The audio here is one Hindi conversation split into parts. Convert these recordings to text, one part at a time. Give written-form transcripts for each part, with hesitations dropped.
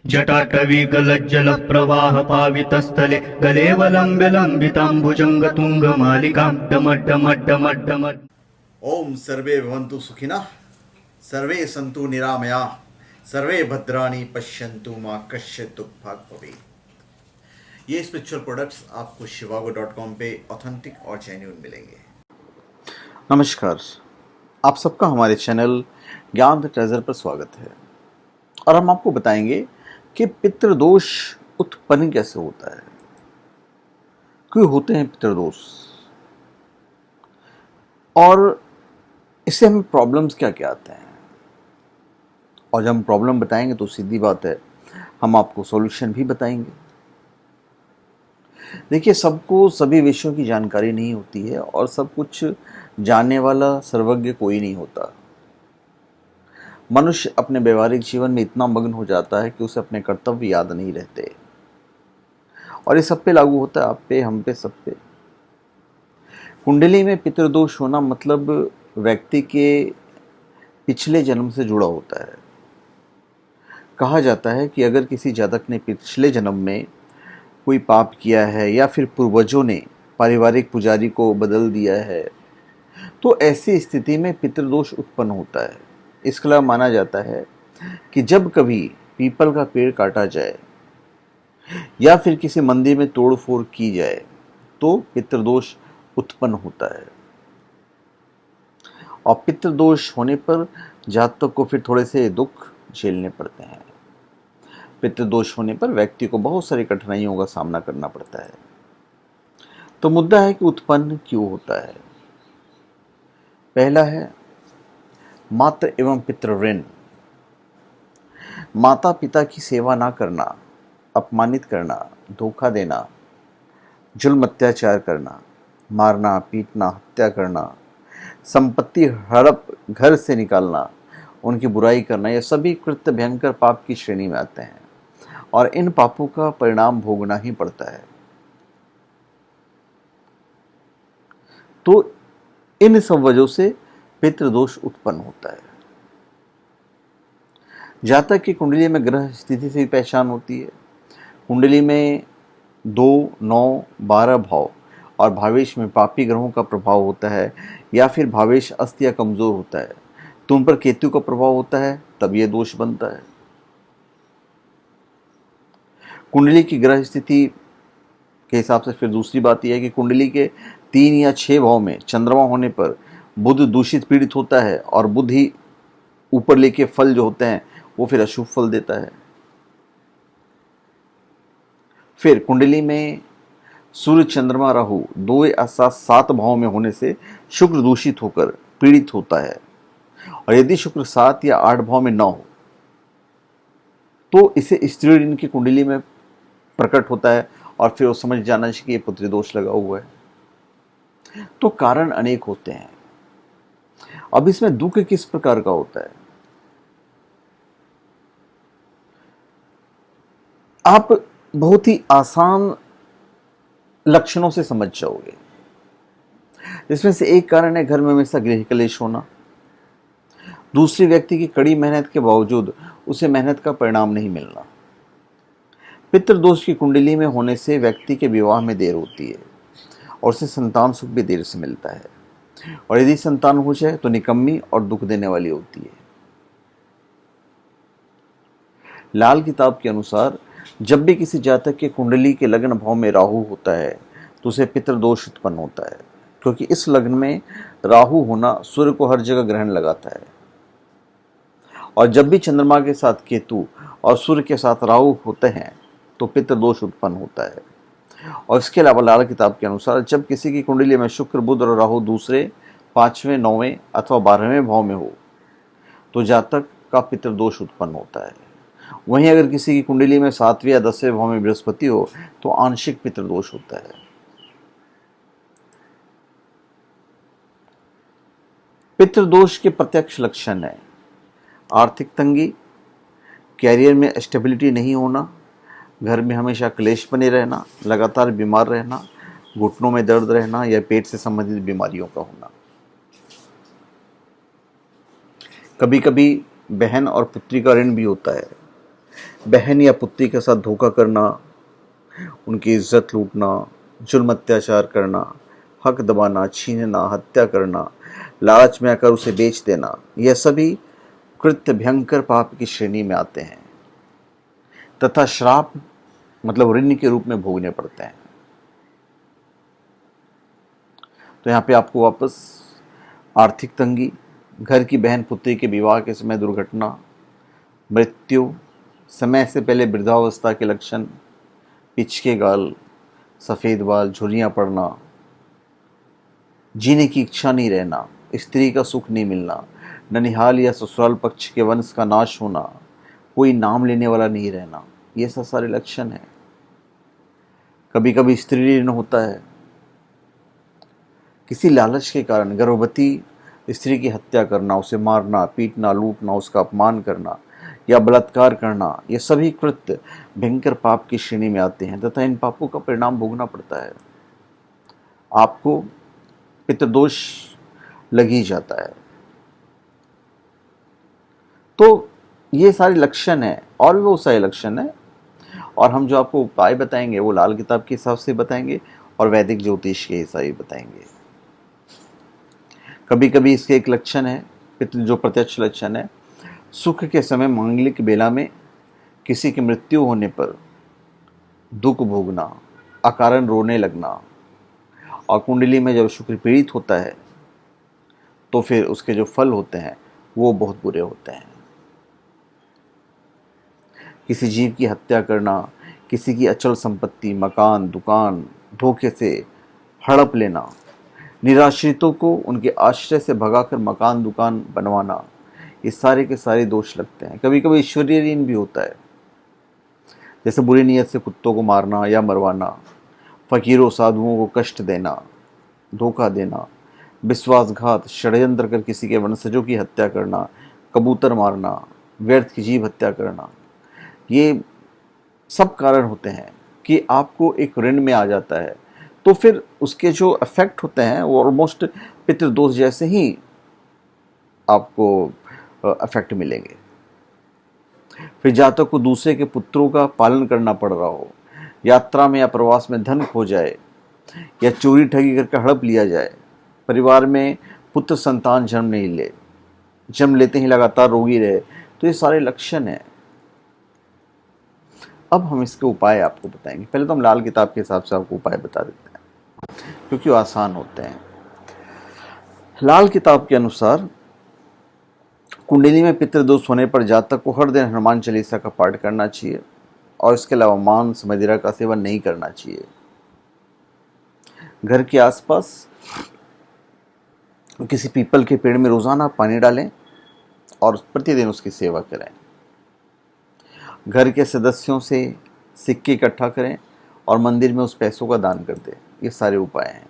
जटाटवी गलज्जल प्रवाह पावितस्थले गलेवलम्ब्य लम्बिताम्बुजङ्गतुङ्गमालिकां डमड्डमड्डमड्डमड्। ओम सर्वे भवन्तु सुखिनः, सर्वे सन्तु निरामया, सर्वे भद्राणि पश्यन्तु मा कश्चित् दुःखभाग् भवेत्। ये स्पिरिचुअल प्रोडक्ट्स आपको shivago.com पे ऑथेंटिक और जेन्युइन मिलेंगे। नमस्कार, आप सबका हमारे चैनल ज्ञान द ट्रेजर पर स्वागत है और हम आपको बताएंगे कि पितृदोष उत्पन्न कैसे होता है, क्यों होते हैं पितृदोष और इससे हमें प्रॉब्लम्स क्या क्या आते हैं। और जब हम प्रॉब्लम बताएंगे तो सीधी बात है, हम आपको सॉल्यूशन भी बताएंगे। देखिए, सबको सभी विषयों की जानकारी नहीं होती है और सब कुछ जानने वाला सर्वज्ञ कोई नहीं होता। मनुष्य अपने व्यवहारिक जीवन में इतना मग्न हो जाता है कि उसे अपने कर्तव्य याद नहीं रहते और ये सब पे लागू होता है, आप पे, हम पे, सब पे। कुंडली में पितृदोष होना मतलब व्यक्ति के पिछले जन्म से जुड़ा होता है। कहा जाता है कि अगर किसी जातक ने पिछले जन्म में कोई पाप किया है या फिर पूर्वजों ने पारिवारिक पुजारी को बदल दिया है तो ऐसी स्थिति में पितृदोष उत्पन्न होता है। इसके अलावा माना जाता है कि जब कभी पीपल का पेड़ काटा जाए या फिर किसी मंदिर में तोड़फोड़ की जाए तो पितृदोष उत्पन्न होता है। और पितृदोष होने पर जातक को फिर थोड़े से दुख झेलने पड़ते हैं। पितृदोष होने पर व्यक्ति को बहुत सारी कठिनाइयों का सामना करना पड़ता है। तो मुद्दा है कि उत्पन्न क्यों होता है। पहला है मातृ एवं पितृ ऋण। माता पिता की सेवा ना करना, अपमानित करना, धोखा देना, जुल्म अत्याचार करना, मारना, पीटना, हत्या करना, संपत्ति हड़प घर से निकालना, उनकी बुराई करना, ये सभी कृत्य भयंकर पाप की श्रेणी में आते हैं और इन पापों का परिणाम भोगना ही पड़ता है। तो इन सब वजहों से पितृदोष उत्पन्न होता है। जातक की कुंडली में ग्रह स्थिति से भी पहचान होती है। कुंडली में 2, 9, 12 भाव और भावेश में पापी ग्रहों का प्रभाव होता है या फिर भावेश अस्त या कमजोर होता है तो उन पर केतु का प्रभाव होता है, तब यह दोष बनता है। कुंडली की ग्रह स्थिति के हिसाब से फिर दूसरी बात यह है कि कुंडली के 3 या 6 भाव में चंद्रमा होने पर बुध दूषित पीड़ित होता है और बुध ही ऊपर लेके फल जो होते हैं वो फिर अशुभ फल देता है। फिर कुंडली में सूर्य, चंद्रमा, राहु 2 या 7 भाव में होने से शुक्र दूषित होकर पीड़ित होता है और यदि शुक्र 7 या 8 भाव में न हो तो इसे स्त्री ऋण की कुंडली में प्रकट होता है और फिर वो समझ जाना चाहिए कि ये पितृदोष लगा हुआ है। तो कारण अनेक होते हैं। अब इसमें दुख किस प्रकार का होता है, आप बहुत ही आसान लक्षणों से समझ जाओगे। इसमें से एक कारण है घर में हमेशा गृह कलेश होना। दूसरी, व्यक्ति की कड़ी मेहनत के बावजूद उसे मेहनत का परिणाम नहीं मिलना। पितृदोष की कुंडली में होने से व्यक्ति के विवाह में देर होती है और उसे संतान सुख भी देर से मिलता है और यदि संतान हो जाए तो निकम्मी और दुख देने वाली होती है। लाल किताब के अनुसार जब भी किसी जातक के कुंडली के लग्न भाव में राहु होता है तो उसे पितृदोष उत्पन्न होता है, क्योंकि इस लग्न में राहु होना सूर्य को हर जगह ग्रहण लगाता है। और जब भी चंद्रमा के साथ केतु और सूर्य के साथ राहु होते हैं तो पितृदोष उत्पन्न होता है। और इसके अलावा लाल किताब के अनुसार जब किसी की कुंडली में शुक्र, बुध और राहु दूसरे, 5वें, 9वें अथवा 12वें भाव में हो तो जातक का पितृदोष उत्पन्न होता है। वहीं अगर किसी की कुंडली में 7वें या 10वें भाव में बृहस्पति हो तो आंशिक पितृदोष होता है। पितृदोष के प्रत्यक्ष लक्षण है आर्थिक तंगी, कैरियर में स्टेबिलिटी नहीं होना, घर में हमेशा क्लेश बने रहना, लगातार बीमार रहना, घुटनों में दर्द रहना या पेट से संबंधित बीमारियों का होना। कभी कभी बहन और पुत्री का ऋण भी होता है। बहन या पुत्री के साथ धोखा करना, उनकी इज्जत लूटना, जुल्म अत्याचार करना, हक दबाना, छीनना, हत्या करना, लालच में आकर उसे बेच देना, यह सभी कृत्य भयंकर पाप की श्रेणी में आते हैं तथा श्राप मतलब ऋण के रूप में भोगने पड़ते हैं। तो यहाँ पे आपको वापस आर्थिक तंगी, घर की बहन पुत्री के विवाह के समय दुर्घटना, मृत्यु, समय से पहले वृद्धावस्था के लक्षण, पिचके गाल, सफ़ेद बाल, झुर्रियाँ पड़ना, जीने की इच्छा नहीं रहना, स्त्री का सुख नहीं मिलना, ननिहाल या ससुराल पक्ष के वंश का नाश होना, कोई नाम लेने वाला नहीं रहना, ये सब सारे लक्षण हैं। कभी कभी स्त्री ऋण होता है, किसी लालच के कारण गर्भवती स्त्री की हत्या करना, उसे मारना, पीटना, लूटना, उसका अपमान करना या बलात्कार करना, ये सभी कृत्य भयंकर पाप की श्रेणी में आते हैं तथा इन पापों का परिणाम भोगना पड़ता है। आपको पितृदोष लग ही जाता है। तो ये सारे लक्षण हैं और भी बहुत सारे लक्षण हैं, और हम जो आपको उपाय बताएंगे वो लाल किताब के हिसाब से बताएंगे और वैदिक ज्योतिष के हिसाब से बताएंगे। कभी कभी इसके एक लक्षण है, जो प्रत्यक्ष लक्षण है, सुख के समय मांगलिक बेला में किसी की मृत्यु होने पर दुख भोगना, अकारण रोने लगना, और कुंडली में जब शुक्र पीड़ित होता है तो फिर उसके जो फल होते हैं वो बहुत बुरे होते हैं। किसी जीव की हत्या करना, किसी की अचल संपत्ति, मकान, दुकान धोखे से हड़प लेना, निराश्रितों को उनके आश्रय से भगाकर मकान दुकान बनवाना, ये सारे के सारे दोष लगते हैं। कभी कभी ईश्वरीय ऋण भी होता है, जैसे बुरी नीयत से कुत्तों को मारना या मरवाना, फकीरों साधुओं को कष्ट देना, धोखा देना, विश्वासघात, षड्यंत्र कर किसी के वंशजों की हत्या करना, कबूतर मारना, व्यर्थ की जीव हत्या करना, ये सब कारण होते हैं कि आपको एक ऋण में आ जाता है। तो फिर उसके जो इफेक्ट होते हैं वो ऑलमोस्ट पितृदोष जैसे ही आपको इफेक्ट मिलेंगे। फिर जातक को दूसरे के पुत्रों का पालन करना पड़ रहा हो, यात्रा में या प्रवास में धन खो जाए, या चोरी ठगी करके हड़प लिया जाए, परिवार में पुत्र संतान जन्म नहीं ले, जन्म लेते ही लगातार रोगी रहे, तो ये सारे लक्षण हैं। अब हम इसके उपाय आपको बताएंगे। पहले तो हम लाल किताब के हिसाब से आपको उपाय बता देते हैं क्योंकि वो आसान होते हैं। लाल किताब के अनुसार कुंडली में पितृदोष होने पर जातक को हर दिन हनुमान चालीसा का पाठ करना चाहिए और इसके अलावा मांस मदिरा का सेवन नहीं करना चाहिए। घर के आसपास किसी पीपल के पेड़ में रोजाना पानी डालें और प्रतिदिन उसकी सेवा करें। घर के सदस्यों से सिक्के इकट्ठा करें और मंदिर में उस पैसों का दान कर दें। ये सारे उपाय हैं।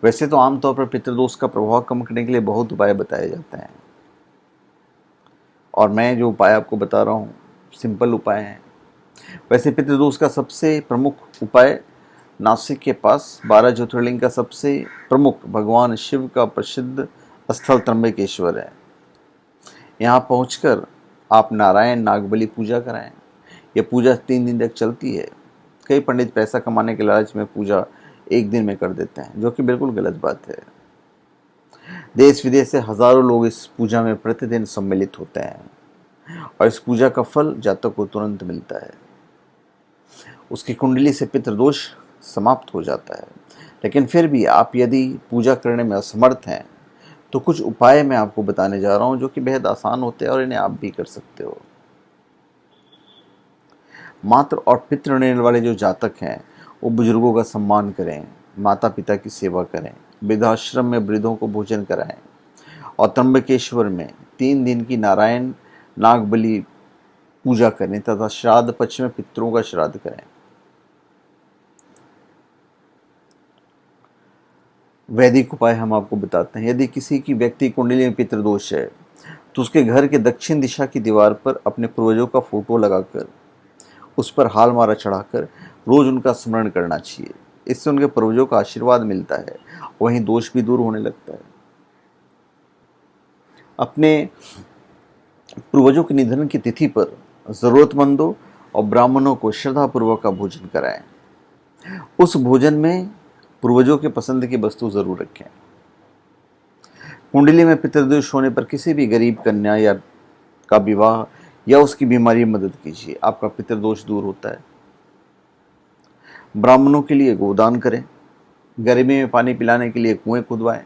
वैसे तो आमतौर पर पितृदोष का प्रभाव कम करने के लिए बहुत उपाय बताए जाते हैं, और मैं जो उपाय आपको बता रहा हूँ सिंपल उपाय हैं। वैसे पितृदोष का सबसे प्रमुख उपाय नासिक के पास 12 ज्योतिर्लिंग का सबसे प्रमुख भगवान शिव का प्रसिद्ध स्थल त्र्यंबकेश्वर है। यहाँ पहुंचकर आप नारायण नागबली पूजा कराएं। यह पूजा 3 दिन तक चलती है। कई पंडित पैसा कमाने के लालच में पूजा 1 दिन में कर देते हैं, जो कि बिल्कुल गलत बात है। देश विदेश से हजारों लोग इस पूजा में प्रतिदिन सम्मिलित होते हैं और इस पूजा का फल जातक को तुरंत मिलता है। उसकी कुंडली से पितृदोष समाप्त हो जाता है। लेकिन फिर भी आप यदि पूजा करने में असमर्थ हैं तो कुछ उपाय मैं आपको बताने जा रहा हूं जो कि बेहद आसान होते हैं और इन्हें आप भी कर सकते हो। मातृ और पितृ ऋण वाले जो जातक हैं वो बुजुर्गों का सम्मान करें, माता पिता की सेवा करें, वृद्धाश्रम में वृद्धों को भोजन कराएं और त्र्यंबकेश्वर में 3 दिन की नारायण नागबली पूजा करें तथा श्राद्ध पक्ष में पितरों का श्राद्ध करें। वैदिक उपाय हम आपको बताते हैं। यदि किसी की व्यक्ति कुंडली में पितृदोष है तो उसके घर के दक्षिण दिशा की दीवार पर अपने पूर्वजों का फोटो लगाकर उस पर हाल मारा चढ़ाकर रोज उनका स्मरण करना चाहिए। इससे उनके पूर्वजों का आशीर्वाद मिलता है, वहीं दोष भी दूर होने लगता है। अपने पूर्वजों के निधन की तिथि पर जरूरतमंदों और ब्राह्मणों को श्रद्धापूर्वक का भोजन कराएं। उस भोजन में पूर्वजों के पसंद की वस्तु जरूर रखें। कुंडली में पितृदोष होने पर किसी भी गरीब कन्या या का विवाह या उसकी बीमारी में मदद कीजिए, आपका पितृदोष दूर होता है। ब्राह्मणों के लिए गोदान करें। गर्मी में पानी पिलाने के लिए कुएं खुदवाएं।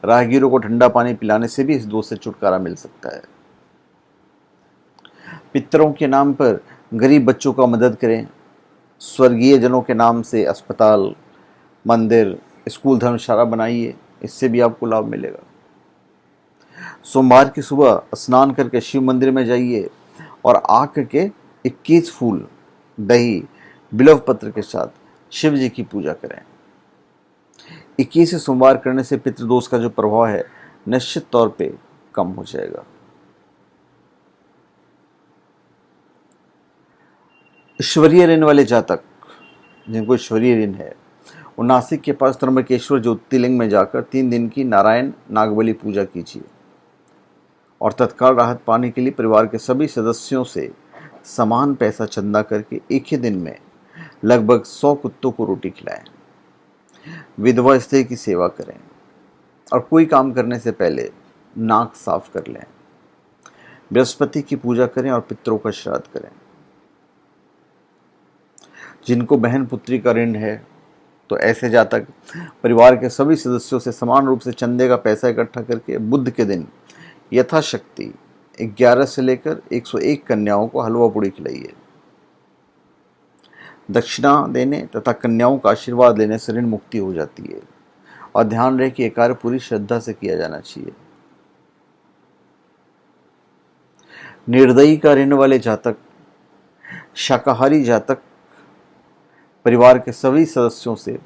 राहगीरों को ठंडा पानी पिलाने से भी इस दोष से छुटकारा मिल सकता है। पितरों के नाम पर गरीब बच्चों का मदद करें। स्वर्गीय जनों के नाम से अस्पताल, मंदिर, स्कूल, धर्मशाला बनाइए, इससे भी आपको लाभ मिलेगा। सोमवार की सुबह स्नान करके शिव मंदिर में जाइए और आक के 21 फूल, दही, बिल्व पत्र के साथ शिव जी की पूजा करें। 21 सोमवार करने से पितृदोष का जो प्रभाव है निश्चित तौर पे कम हो जाएगा। ईश्वरीय ऋण वाले जातक, जिनको ईश्वरीय ऋण है, वो नासिक के पास त्र्यंबकेश्वर ज्योतिर्लिंग में जाकर 3 दिन की नारायण नागबली पूजा कीजिए और तत्काल राहत पाने के लिए परिवार के सभी सदस्यों से समान पैसा चंदा करके एक ही दिन में लगभग 100 कुत्तों को रोटी खिलाएं। विधवा स्त्री की सेवा करें और कोई काम करने से पहले नाक साफ कर लें। बृहस्पति की पूजा करें और पितरों का श्राद्ध करें। जिनको बहन पुत्री का ऋण है, तो ऐसे जातक परिवार के सभी सदस्यों से समान रूप से चंदे का पैसा इकट्ठा करके बुध के दिन यथाशक्ति 11 से लेकर 101 कन्याओं को हलवा पूड़ी खिलाइए। दक्षिणा देने तथा कन्याओं का आशीर्वाद लेने से ऋण मुक्ति हो जाती है और ध्यान रहे कि यह कार्य पूरी श्रद्धा से किया जाना चाहिए। निर्दयी का ऋण वाले जातक, शाकाहारी जातक परिवार के सभी सदस्यों से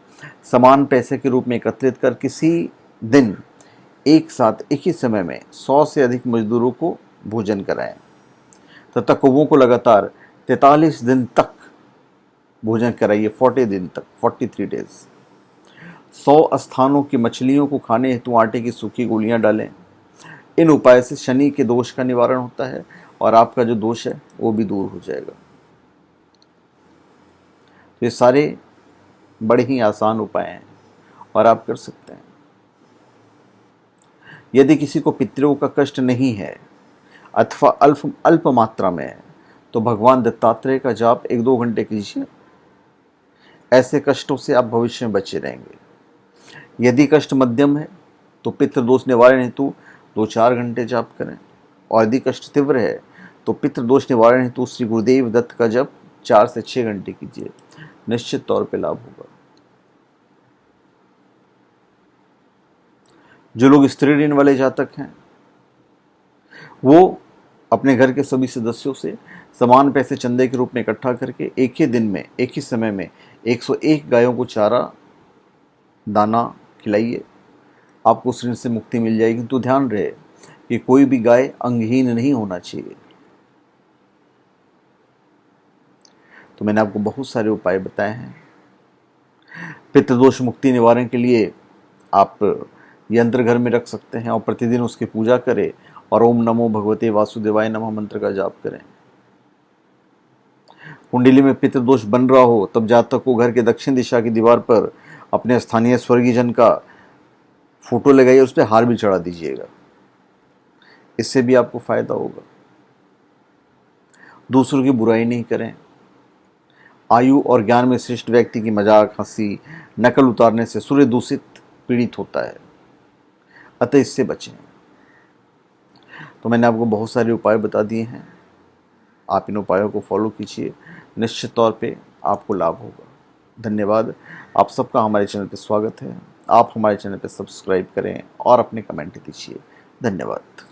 समान पैसे के रूप में एकत्रित कर किसी दिन एक साथ एक ही समय में 100 से अधिक मजदूरों को भोजन कराएं तथा कौवों को लगातार 43 दिन तक भोजन कराइए। 40 दिन तक, 43 डेज। 100 स्थानों की मछलियों को खाने हेतु आटे की सूखी गोलियां डालें। इन उपाय से शनि के दोष का निवारण होता है और आपका जो दोष है वो भी दूर हो जाएगा। ये सारे बड़े ही आसान उपाय हैं और आप कर सकते हैं। यदि किसी को पितरों का कष्ट नहीं है अथवा अल्प मात्रा में है, तो भगवान दत्तात्रेय का जाप 1-2 घंटे कीजिए। ऐसे कष्टों से आप भविष्य में बचे रहेंगे। यदि कष्ट मध्यम है तो पितृदोष निवारण हेतु 2-4 घंटे जाप करें और यदि कष्ट तीव्र है तो पितृदोष निवारण हेतु श्री गुरुदेव दत्त का जप 4 से 6 घंटे कीजिए। निश्चित तौर पे लाभ होगा। जो लोग स्त्री ऋण वाले जातक हैं, वो अपने घर के सभी सदस्यों से समान पैसे चंदे के रूप में इकट्ठा करके एक ही दिन में, एक ही समय में 101 गायों को चारा दाना खिलाइए। आपको उस ऋण से मुक्ति मिल जाएगी। किंतु ध्यान रहे कि कोई भी गाय अंगहीन नहीं होना चाहिए। तो मैंने आपको बहुत सारे उपाय बताए हैं। पितृदोष मुक्ति निवारण के लिए आप यंत्र घर में रख सकते हैं और प्रतिदिन उसकी पूजा करें और ओम नमो भगवते वासुदेवाय नमः मंत्र का जाप करें। कुंडली में पितृदोष बन रहा हो तब जातक को घर के दक्षिण दिशा की दीवार पर अपने स्थानीय स्वर्गीय जन का फोटो लगाइए, उस पर हार भी चढ़ा दीजिएगा। इससे भी आपको फायदा होगा। दूसरों की बुराई नहीं करें। आयु और ज्ञान में श्रेष्ठ व्यक्ति की मजाक, हंसी, नकल उतारने से सूर्य दूषित पीड़ित होता है, अतः इससे बचें। तो मैंने आपको बहुत सारे उपाय बता दिए हैं। आप इन उपायों को फॉलो कीजिए, निश्चित तौर पे आपको लाभ होगा। धन्यवाद। आप सबका हमारे चैनल पे स्वागत है। आप हमारे चैनल पे सब्सक्राइब करें और अपने कमेंट दीजिए। धन्यवाद।